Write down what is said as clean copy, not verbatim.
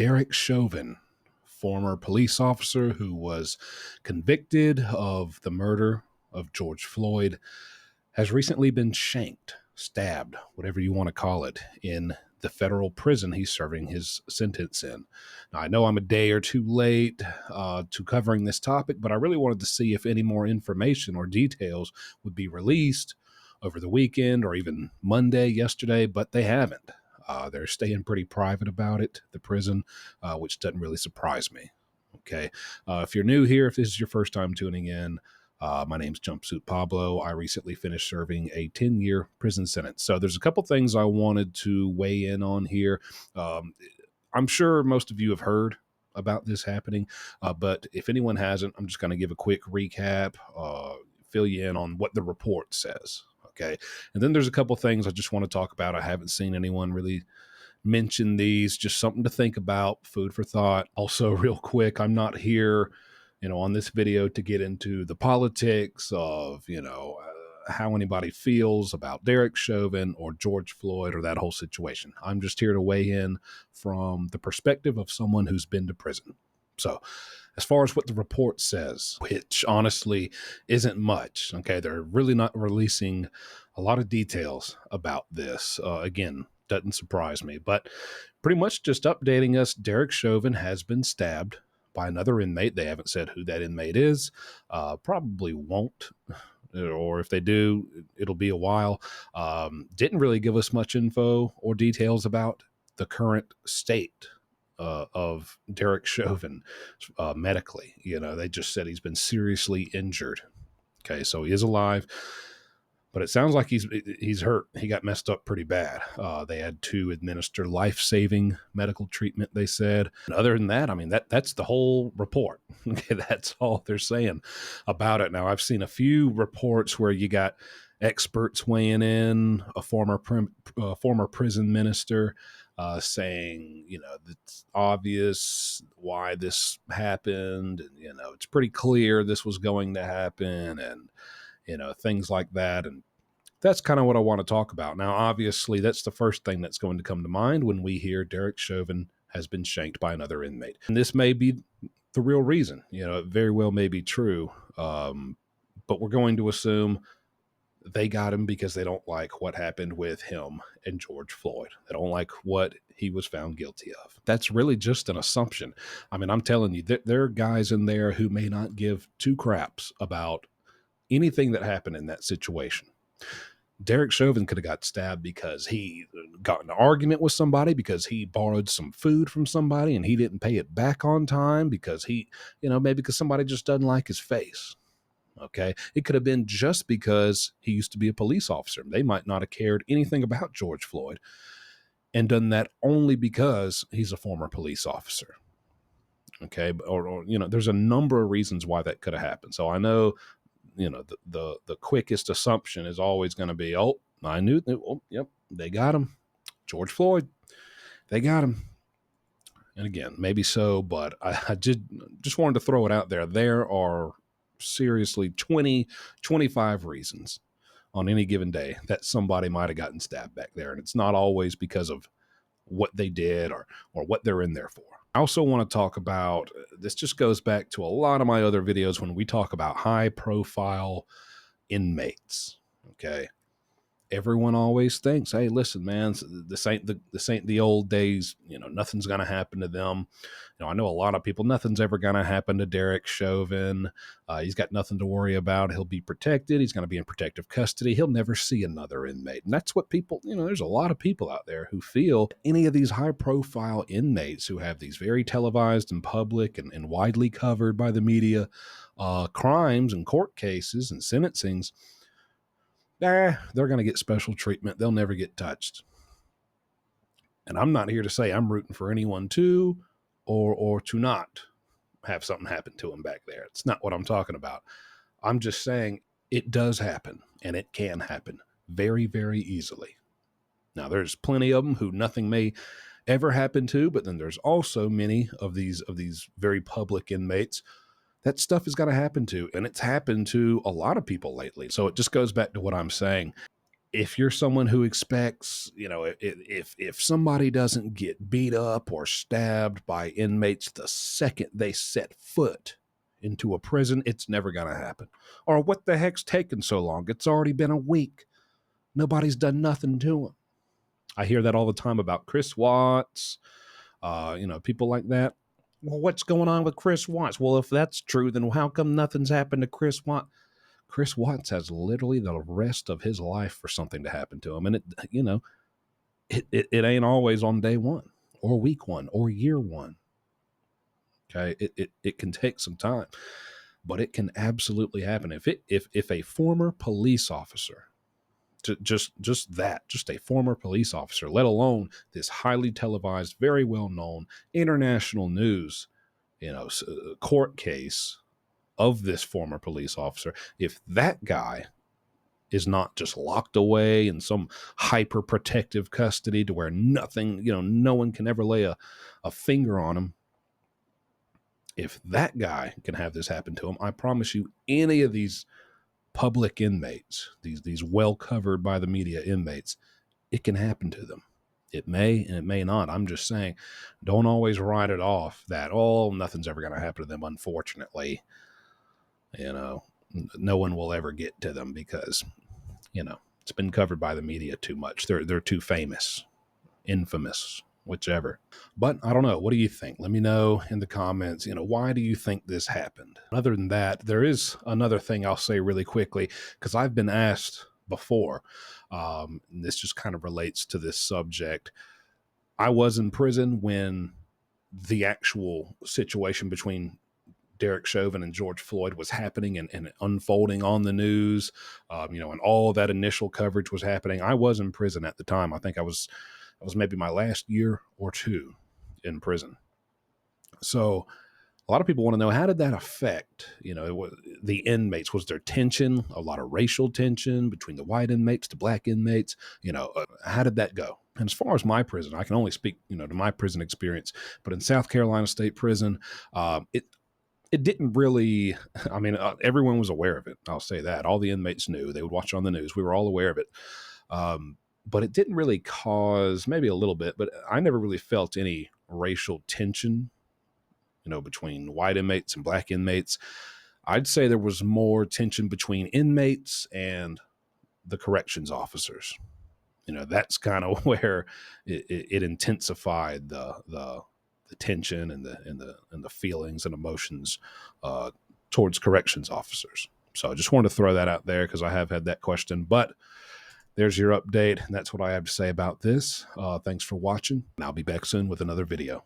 Derek Chauvin, former police officer who was convicted of the murder of George Floyd, has recently been shanked, stabbed, whatever you want to call it, in the federal prison he's serving his sentence in. Now, I know I'm a day or two late to covering this topic, but I really wanted to see if any more information or details would be released over the weekend or even Monday, yesterday, but they haven't. They're staying pretty private about it, the prison, which doesn't really surprise me. Okay. If you're new here, if this is your first time tuning in, my name's Jumpsuit Pablo. I recently finished serving a 10-year prison sentence. So there's a couple things I wanted to weigh in on here. I'm sure most of you have heard about this happening, but if anyone hasn't, I'm just going to give a quick recap, fill you in on what the report says. Okay. And then there's a couple things I just want to talk about. I haven't seen anyone really mention these, just something to think about, food for thought. Also, real quick, I'm not here, on this video to get into the politics of, how anybody feels about Derek Chauvin or George Floyd or that whole situation. I'm just here to weigh in from the perspective of someone who's been to prison. So as far as what the report says, which honestly isn't much, okay, they're really not releasing a lot of details about this. Again, doesn't surprise me, but pretty much just updating us, Derek Chauvin has been stabbed by another inmate. They haven't said who that inmate is, probably won't, or if they do, it'll be a while. Didn't really give us much info or details about the current state of Derek Chauvin medically. They just said he's been seriously injured. Okay, so he is alive, but it sounds like he's hurt. He got messed up pretty bad. They had to administer life-saving medical treatment, they said. And other than that, I mean, that's the whole report. Okay, that's all they're saying about it. Now, I've seen a few reports where you got experts weighing in, a former prison minister saying, it's obvious why this happened. And, it's pretty clear this was going to happen, and, things like that. And that's kind of what I want to talk about. Now, obviously, that's the first thing that's going to come to mind when we hear Derek Chauvin has been shanked by another inmate. And this may be the real reason. It very well may be true. But we're going to assume they got him because they don't like what happened with him and George Floyd. They don't like what he was found guilty of. That's really just an assumption. I mean, I'm telling you, there are guys in there who may not give two craps about anything that happened in that situation. Derek Chauvin could have got stabbed because he got in an argument with somebody, because he borrowed some food from somebody and he didn't pay it back on time, because maybe because somebody just doesn't like his face. Okay. It could have been just because he used to be a police officer. They might not have cared anything about George Floyd and done that only because he's a former police officer. Okay. Or there's a number of reasons why that could have happened. So I know, the quickest assumption is always going to be, oh, I knew, yep, they got him. George Floyd, they got him. And again, maybe so, but I just wanted to throw it out there. There are seriously 20, 25 reasons on any given day that somebody might have gotten stabbed back there. And it's not always because of what they did or what they're in there for. I also want to talk about, this just goes back to a lot of my other videos when we talk about high profile inmates. Okay. Everyone always thinks, hey, listen, man, this ain't the old days. Nothing's going to happen to them. I know a lot of people, nothing's ever going to happen to Derek Chauvin. He's got nothing to worry about. He'll be protected. He's going to be in protective custody. He'll never see another inmate. And that's what people, there's a lot of people out there who feel any of these high profile inmates who have these very televised and public and widely covered by the media crimes and court cases and sentencings, they're going to get special treatment. They'll never get touched. And I'm not here to say I'm rooting for anyone to or to not have something happen to them back there. It's not what I'm talking about. I'm just saying it does happen, and it can happen very, very easily. Now, there's plenty of them who nothing may ever happen to, but then there's also many of these very public inmates that stuff is going to happen to, and it's happened to a lot of people lately. So it just goes back to what I'm saying. if you're someone who expects, if somebody doesn't get beat up or stabbed by inmates the second they set foot into a prison, it's never going to happen. Or what the heck's taking so long? It's already been a week. Nobody's done nothing to him. I hear that all the time about Chris Watts, people like that. Well, what's going on with Chris Watts? Well, if that's true, then how come nothing's happened to Chris Watts? Chris Watts has literally the rest of his life for something to happen to him. And it ain't always on day one or week one or year one. Okay. It can take some time, but it can absolutely happen. If a former police officer, just a former police officer, let alone this highly televised, very well known international news, court case of this former police officer, if that guy is not just locked away in some hyper protective custody to where nothing, no one can ever lay a finger on him. If that guy can have this happen to him, I promise you, any of these public inmates, these well covered by the media inmates, it can happen to them. It may and it may not. I'm just saying, don't always write it off that, nothing's ever going to happen to them. Unfortunately, no one will ever get to them because, it's been covered by the media too much. They're too famous, infamous, whichever. But I don't know. What do you think? Let me know in the comments, why do you think this happened? Other than that, there is another thing I'll say really quickly, because I've been asked before. This just kind of relates to this subject. I was in prison when the actual situation between Derek Chauvin and George Floyd was happening and unfolding on the news, and all that initial coverage was happening. I was in prison at the time. I think I was maybe my last year or two in prison. So a lot of people want to know, how did that affect, the inmates? Was there tension, a lot of racial tension between the white inmates, the black inmates? How did that go? And as far as my prison, I can only speak, to my prison experience, but in South Carolina State Prison, it didn't really, everyone was aware of it. I'll say that. All the inmates knew. They would watch on the news. We were all aware of it. But it didn't really cause, maybe a little bit, but I never really felt any racial tension, between white inmates and black inmates. I'd say there was more tension between inmates and the corrections officers. That's kind of where it intensified the tension and the feelings and emotions towards corrections officers. So I just wanted to throw that out there because I have had that question. But there's your update, and that's what I have to say about this. Thanks for watching, and I'll be back soon with another video.